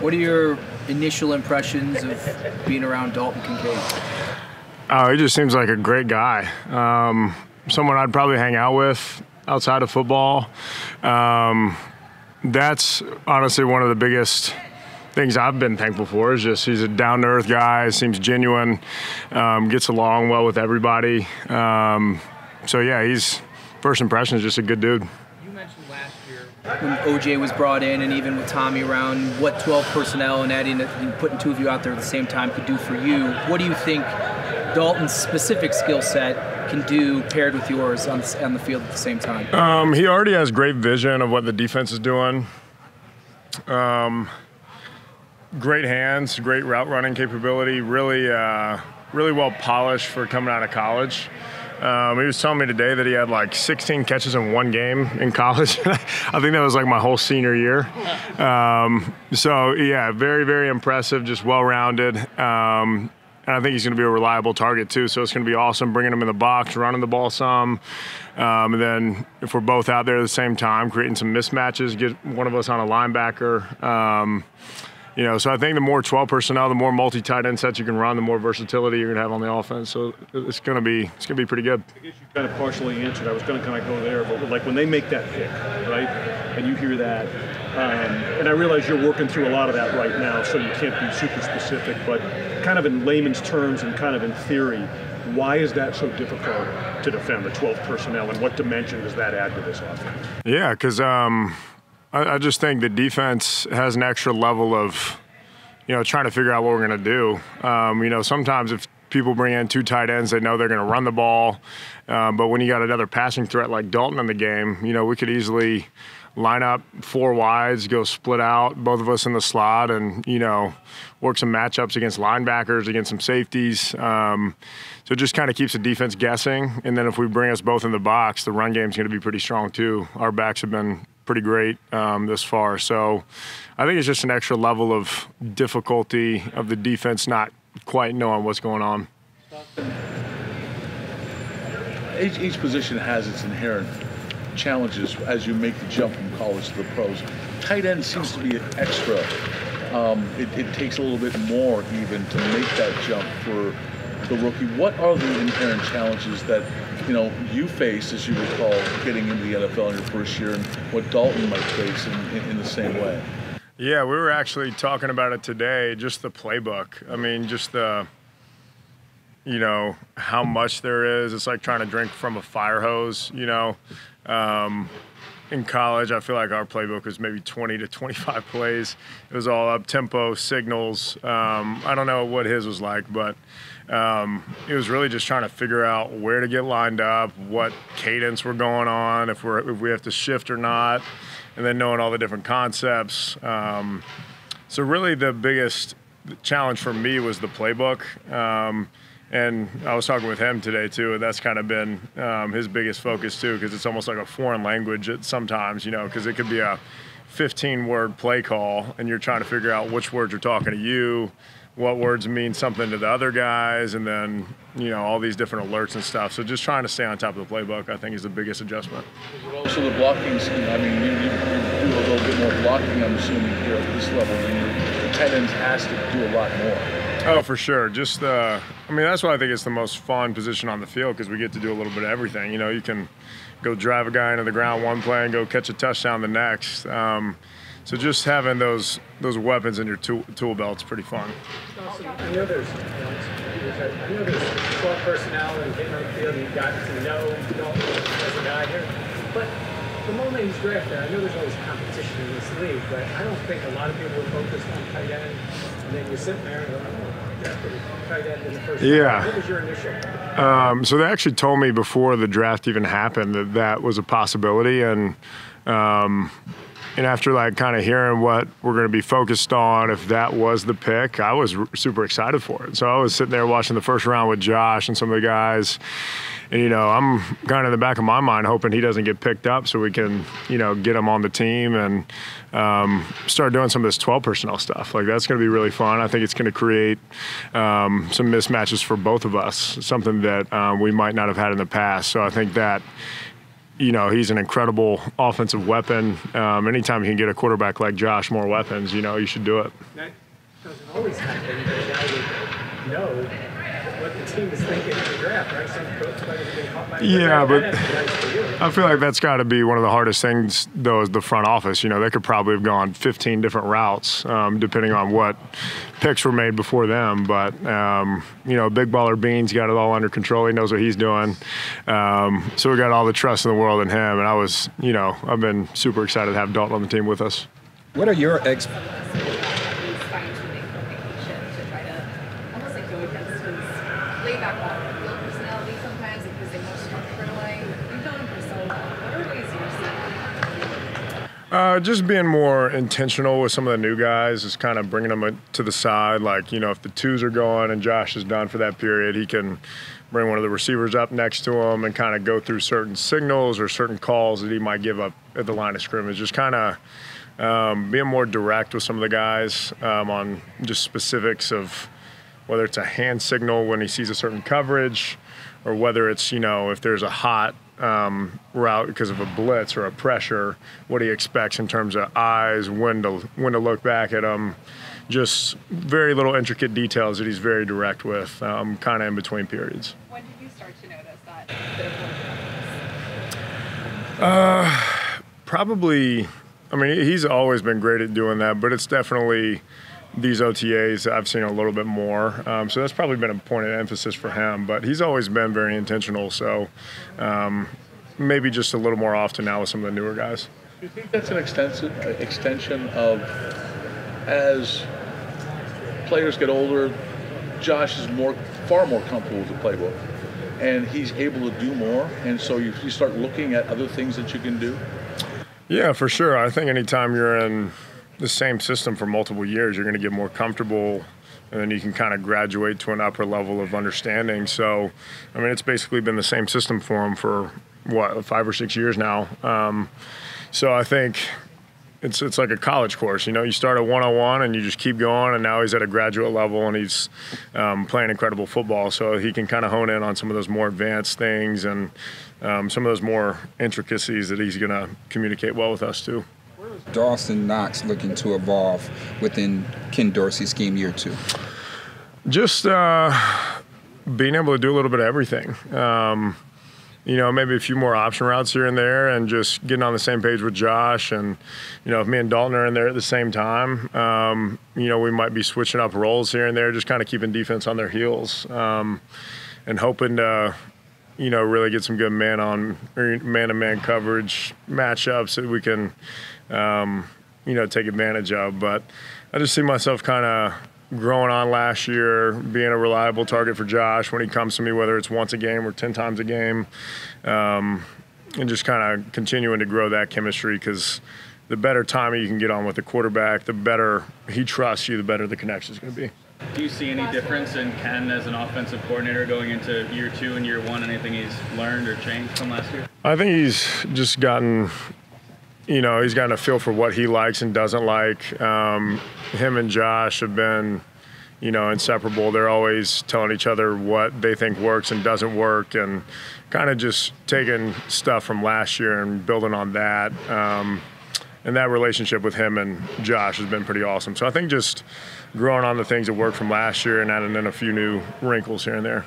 What are your initial impressions of being around Dalton Kincaid? Oh, he just seems like a great guy. Someone I'd probably hang out with outside of football. That's honestly one of the biggest things I've been thankful for is just he's a down-to-earth guy, seems genuine, gets along well with everybody. So, yeah, he's first impression is just a good dude. You mentioned last year when OJ was brought in and even with Tommy around what 12 personnel and adding putting two of you out there at the same time could do for you. What do you think Dalton's specific skill set can do paired with yours on the field at the same time? He already has great vision of what the defense is doing. Great hands, great route running capability, really well polished for coming out of college. He was telling me today that he had like 16 catches in one game in college. I think that was like my whole senior year. So, yeah, very, very impressive, just well-rounded. And I think he's going to be a reliable target, too. So it's going to be awesome bringing him in the box, running the ball some. And then if we're both out there at the same time, creating some mismatches, get one of us on a linebacker. So I think the more 12 personnel, the more multi-tight end sets you can run, the more versatility you're going to have on the offense. So it's going to be pretty good. I guess you kind of partially answered. I was going to kind of go there, but like when they make that pick, right, and you hear that, and I realize you're working through a lot of that right now, so you can't be super specific, but kind of in layman's terms and kind of in theory, why is that so difficult to defend, the 12 personnel, and what dimension does that add to this offense? Yeah, because I just think the defense has an extra level of, trying to figure out what we're going to do. Sometimes if people bring in two tight ends, they know they're going to run the ball. But when you got another passing threat like Dalton in the game, we could easily line up four wides, go split out, both of us in the slot, and, work some matchups against linebackers, against some safeties. So it just kind of keeps the defense guessing. And then if we bring us both in the box, the run game's going to be pretty strong too. Our backs have been pretty great this far. So I think it's just an extra level of difficulty of the defense not quite knowing what's going on. Each position has its inherent challenges as you make the jump from college to the pros. Tight end seems to be extra. It takes a little bit more even to make that jump for the rookie. What are the inherent challenges that you faced, as you recall, getting into the NFL in your first year, and what Dalton might face in the same way? Yeah, we were actually talking about it today, just the playbook. I mean, just the, how much there is. It's like trying to drink from a fire hose, In college, I feel like our playbook was maybe 20 to 25 plays. It was all up-tempo, signals. I don't know what his was like, but it was really just trying to figure out where to get lined up, what cadence we're going on, if we have to shift or not, and then knowing all the different concepts. So really the biggest challenge for me was the playbook. And I was talking with him today, too, and that's kind of been his biggest focus, too, because it's almost like a foreign language sometimes, because it could be a 15-word play call, and you're trying to figure out which words are talking to you, what words mean something to the other guys, and then, all these different alerts and stuff. So just trying to stay on top of the playbook, I think, is the biggest adjustment. Also the blocking scheme, I mean, you do a little bit more blocking, I'm assuming, here at this level, and the tight ends has to do a lot more. Oh, for sure. Just, that's why I think it's the most fun position on the field, because we get to do a little bit of everything. You can go drive a guy into the ground one play and go catch a touchdown the next. So just having those weapons in your tool belt's pretty fun. I know there's 12 personnel and getting on the field, and you've got to know Dalton as a guy here. But the moment he's drafted, I know there's always competition in this league, but I don't think a lot of people are focused on tight end. And then you're sitting there and going, tight end in the first round. What was your initial? So they actually told me before the draft even happened that was a possibility, and after kind of hearing what we're going to be focused on, if that was the pick, I was super excited for it. So I was sitting there watching the first round with Josh and some of the guys. And, I'm kind of in the back of my mind hoping he doesn't get picked up so we can, get him on the team and start doing some of this 12 personnel stuff. That's going to be really fun. I think it's going to create some mismatches for both of us, something that we might not have had in the past. So I think that he's an incredible offensive weapon. Anytime you can get a quarterback like Josh more weapons, you should do it. That doesn't always happen, but now you know what the team is thinking in the draft, right? Some players have been caught by I feel like that's got to be one of the hardest things, though, is the front office. They could probably have gone 15 different routes, depending on what picks were made before them. But, Big Baller Beans got it all under control. He knows what he's doing. So we got all the trust in the world in him. And I've been super excited to have Dalton on the team with us. What are your just being more intentional with some of the new guys, is kind of bringing them to the side. Like, if the twos are going and Josh is done for that period, he can bring one of the receivers up next to him and kind of go through certain signals or certain calls that he might give up at the line of scrimmage. Just kind of being more direct with some of the guys on just specifics of whether it's a hand signal when he sees a certain coverage, or whether it's, if there's a hot route because of a blitz or a pressure, what he expects in terms of eyes, when to look back at him. Just very little intricate details that he's very direct with, kind of in between periods. When did you start to notice that bit of work? Probably, he's always been great at doing that, but it's definitely these OTAs I've seen a little bit more. So that's probably been a point of emphasis for him, but he's always been very intentional. So maybe just a little more often now with some of the newer guys. Do you think that's an extension of, as players get older, Josh is far more comfortable with the playbook, and he's able to do more, and so you start looking at other things that you can do? Yeah, for sure. I think anytime you're in the same system for multiple years, you're going to get more comfortable, and then you can kind of graduate to an upper level of understanding. So, it's basically been the same system for him for, 5 or 6 years now. So I think it's like a college course. You start at 101 and you just keep going, and now he's at a graduate level, and he's playing incredible football. So he can kind of hone in on some of those more advanced things and some of those more intricacies that he's going to communicate well with us too. Dawson Knox looking to evolve within Ken Dorsey's scheme year 2? Just being able to do a little bit of everything. Maybe a few more option routes here and there, and just getting on the same page with Josh. And, if me and Dalton are in there at the same time, we might be switching up roles here and there, just kind of keeping defense on their heels, and hoping to, really get some good man-to-man coverage matchups that we can, take advantage of. But I just see myself kind of growing on last year, being a reliable target for Josh when he comes to me, whether it's once a game or 10 times a game, and just kind of continuing to grow that chemistry, because the better timing you can get on with the quarterback, the better he trusts you, the better the connection is going to be. Do you see any difference in Ken as an offensive coordinator going into year 2 and year 1? Anything he's learned or changed from last year? I think he's just gotten a feel for what he likes and doesn't like. Him and Josh have been, inseparable. They're always telling each other what they think works and doesn't work, and kind of just taking stuff from last year and building on that. And that relationship with him and Josh has been pretty awesome. So I think just growing on the things that worked from last year and adding in a few new wrinkles here and there.